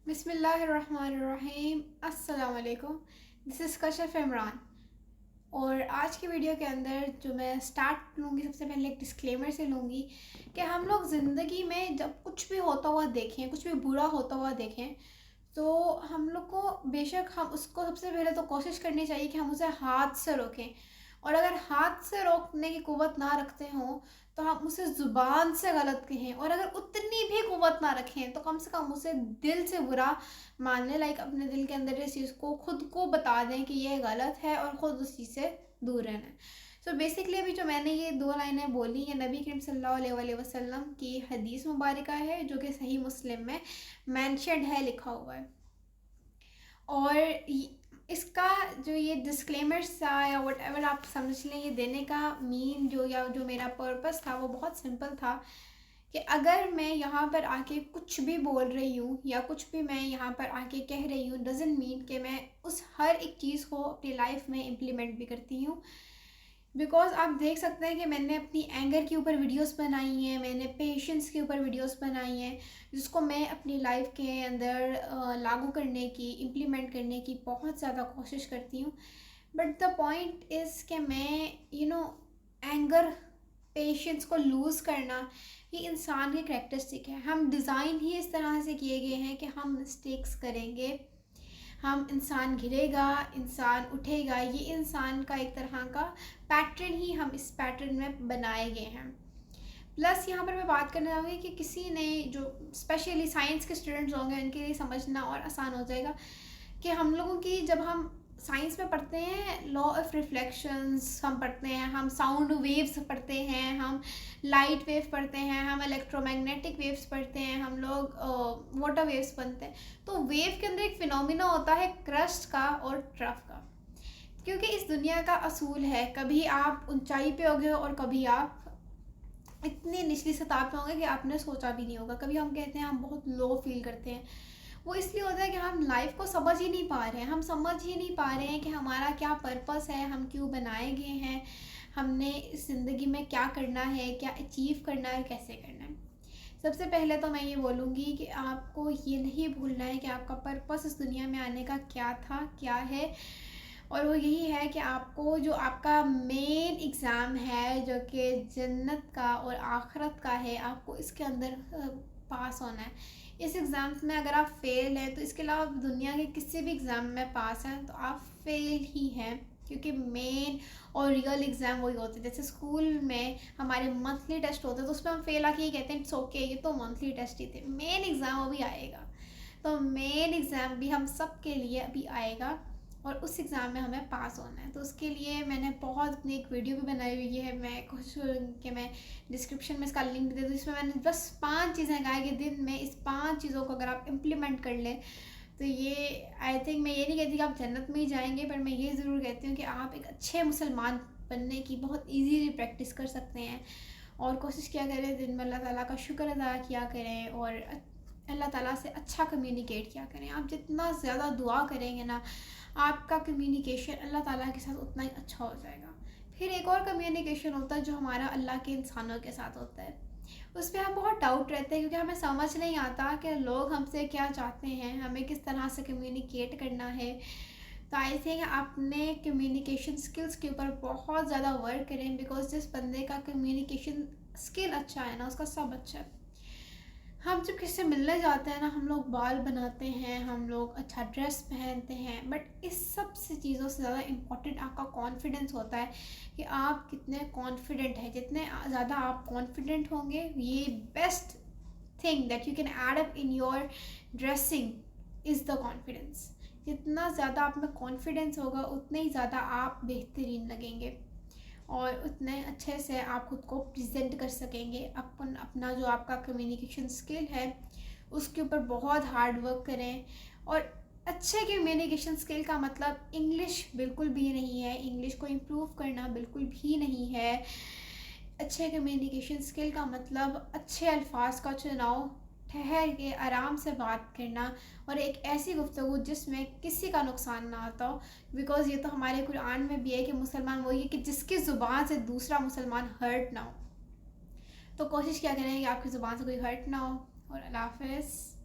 बिस्मिल्लाहिर्रहमानिर्रहीम। अस्सलाम वालेकुम। This is Kashaf Imran. और आज की वीडियो के अंदर जो मैं स्टार्ट लूँगी, सबसे पहले एक डिस्क्लेमर से लूँगी कि हम लोग ज़िंदगी में जब कुछ भी होता हुआ देखें, कुछ भी बुरा होता हुआ देखें, तो हम लोग को बेशक हम उसको सबसे पहले तो कोशिश करनी चाहिए कि हम उसे हाथ से रोकें। और अगर हाथ से रोकने की क़ुव्वत ना रखते हों तो हम उसे ज़ुबान से गलत कहें, और अगर उतनी भी क़ुव्वत ना रखें तो कम से कम उसे दिल से बुरा मान लें। लाइक अपने दिल के अंदर इस चीज़ को खुद को बता दें कि ये गलत है और ख़ुद उस चीज़ से दूर रहना है। सो बेसिकली अभी जो मैंने ये 2 लाइनें बोली, ये नबी करीम सल्लल्लाहु अलैहि वसल्लम की हदीस मुबारका है, जो कि सही मुस्लिम में मेंशन्ड है, लिखा हुआ है। और इसका जो ये डिस्क्लेमर्स था या व्हाटएवर आप समझ लें, ये देने का मीन जो मेरा पर्पस था वो बहुत सिंपल था कि अगर मैं यहाँ पर आके कुछ भी बोल रही हूँ या कुछ भी मैं यहाँ पर आके कह रही हूँ, डज़न्ट मीन कि मैं उस हर एक चीज़ को अपनी लाइफ में इम्प्लीमेंट भी करती हूँ। बिकॉज़ आप देख सकते हैं कि मैंने अपनी एंगर के ऊपर वीडियोस बनाई हैं, मैंने पेशेंस के ऊपर वीडियोस बनाई हैं, जिसको मैं अपनी लाइफ के अंदर लागू करने की, इम्प्लीमेंट करने की बहुत ज़्यादा कोशिश करती हूँ। बट द पॉइंट इज़ कि मैं एंगर, पेशेंस को लूज़ करना ये इंसान की करैक्टरिस्टिक है। हम डिज़ाइन ही इस तरह से किए गए हैं कि हम मिस्टेक्स करेंगे, हम इंसान गिरेगा, इंसान उठेगा। ये इंसान का एक तरह का पैटर्न ही हम इस पैटर्न में बनाए गए हैं। प्लस यहाँ पर मैं बात करना चाहूँगी कि किसी ने जो स्पेशली साइंस के स्टूडेंट्स होंगे उनके लिए समझना और आसान हो जाएगा कि हम लोगों की, जब हम साइंस में पढ़ते हैं लॉ ऑफ रिफ्लेक्शंस हम पढ़ते हैं, हम साउंड वेव्स पढ़ते हैं, हम लाइट वेव पढ़ते हैं, हम इलेक्ट्रोमैग्नेटिक वेव्स पढ़ते हैं, हम लोग वाटर वेव्स पढ़ते हैं। तो वेव के अंदर एक फिनोमिना होता है क्रस्ट का और ट्रफ का। क्योंकि इस दुनिया का असूल है, कभी आप ऊंचाई पे होगे और कभी आप इतनी निचली सतह पे होंगे कि आपने सोचा भी नहीं होगा। कभी हम कहते हैं हम बहुत लो फील करते हैं, वो इसलिए होता है कि हम लाइफ को समझ ही नहीं पा रहे हैं। हम समझ ही नहीं पा रहे हैं कि हमारा क्या पर्पस है, हम क्यों बनाए गए हैं, हमने इस ज़िंदगी में क्या करना है, क्या अचीव करना है, कैसे करना है। सबसे पहले तो मैं ये बोलूँगी कि आपको ये नहीं भूलना है कि आपका पर्पस इस दुनिया में आने का क्या था, क्या है। और वो यही है कि आपको जो आपका मेन एग्ज़ाम है, जो कि जन्नत का और आखिरत का है, आपको इसके अंदर पास होना है। इस एग्ज़ाम्स में अगर आप फेल हैं तो इसके अलावा दुनिया के किसी भी एग्ज़ाम में पास हैं तो आप फेल ही हैं, क्योंकि मेन और रियल एग्ज़ाम वही होते हैं। जैसे स्कूल में हमारे मंथली टेस्ट होते हैं तो उसमें हम फेल आके ये कहते हैं इट्स ओके, ये तो मंथली टेस्ट ही थे। मेन एग्ज़ाम अभी आएगा, तो मेन एग्ज़ाम भी हम सब के लिए अभी आएगा और उस एग्ज़ाम में हमें पास होना है। तो उसके लिए मैंने बहुत अपनी एक वीडियो भी बनाई हुई है, मैं कोशिश करूँगी कि मैं डिस्क्रिप्शन में इसका लिंक दे दूँ, जिसमें मैंने बस 5 चीज़ें कहा है कि दिन में इस 5 चीज़ों को अगर आप इम्प्लीमेंट कर लें तो ये, आई थिंक, मैं ये नहीं कहती कि आप जन्नत में ही जाएंगे, पर मैं ये ज़रूर कहती हूँ कि आप एक अच्छे मुसलमान बनने की बहुत ईजीली प्रैक्टिस कर सकते हैं। और कोशिश किया करें दिन में अल्लाह ताला का शुक्र अदा किया करें और अल्लाह ताला से अच्छा कम्युनिकेट किया करें। आप जितना ज़्यादा दुआ करेंगे ना, आपका कम्युनिकेशन अल्लाह ताला के साथ उतना ही अच्छा हो जाएगा। फिर एक और कम्युनिकेशन होता है जो हमारा अल्लाह के इंसानों के साथ होता है। उस पर हम बहुत डाउट रहते हैं, क्योंकि हमें समझ नहीं आता कि लोग हमसे क्या चाहते हैं, हमें किस तरह से कम्युनिकेट करना है। तो आई थिंक अपने कम्युनिकेशन स्किल्स के ऊपर बहुत ज़्यादा वर्क करें, बिकॉज जिस बंदे का कम्युनिकेशन स्किल अच्छा है ना, उसका सब अच्छा है। हम जब किसी से मिलने जाते हैं ना, हम लोग बाल बनाते हैं, हम लोग अच्छा ड्रेस पहनते हैं, बट इस सब से चीज़ों से ज़्यादा इम्पॉर्टेंट आपका कॉन्फिडेंस होता है कि आप कितने कॉन्फिडेंट हैं। जितने ज़्यादा आप कॉन्फिडेंट होंगे, ये best thing that you can add up in your dressing is the confidence. जितना ज़्यादा आप में कॉन्फिडेंस होगा उतने ही ज़्यादा आप बेहतरीन लगेंगे और उतने अच्छे से आप खुद को प्रेजेंट कर सकेंगे। अपना जो आपका कम्युनिकेशन स्किल है उसके ऊपर बहुत हार्ड वर्क करें। और अच्छे कम्युनिकेशन स्किल का मतलब इंग्लिश बिल्कुल भी नहीं है, इंग्लिश को इम्प्रूव करना बिल्कुल भी नहीं है। अच्छे कम्युनिकेशन स्किल का मतलब अच्छे अल्फाज का चुनाव, ठहर के आराम से बात करना और एक ऐसी गुफ्तगू जिसमें किसी का नुकसान ना आता हो। बिकॉज़ ये तो हमारे कुरान में भी है कि मुसलमान वही है कि जिसकी ज़ुबान से दूसरा मुसलमान हर्ट ना हो। तो कोशिश क्या करें कि आपकी ज़ुबान से कोई हर्ट ना हो। और अल्लाह हाफ़िज़।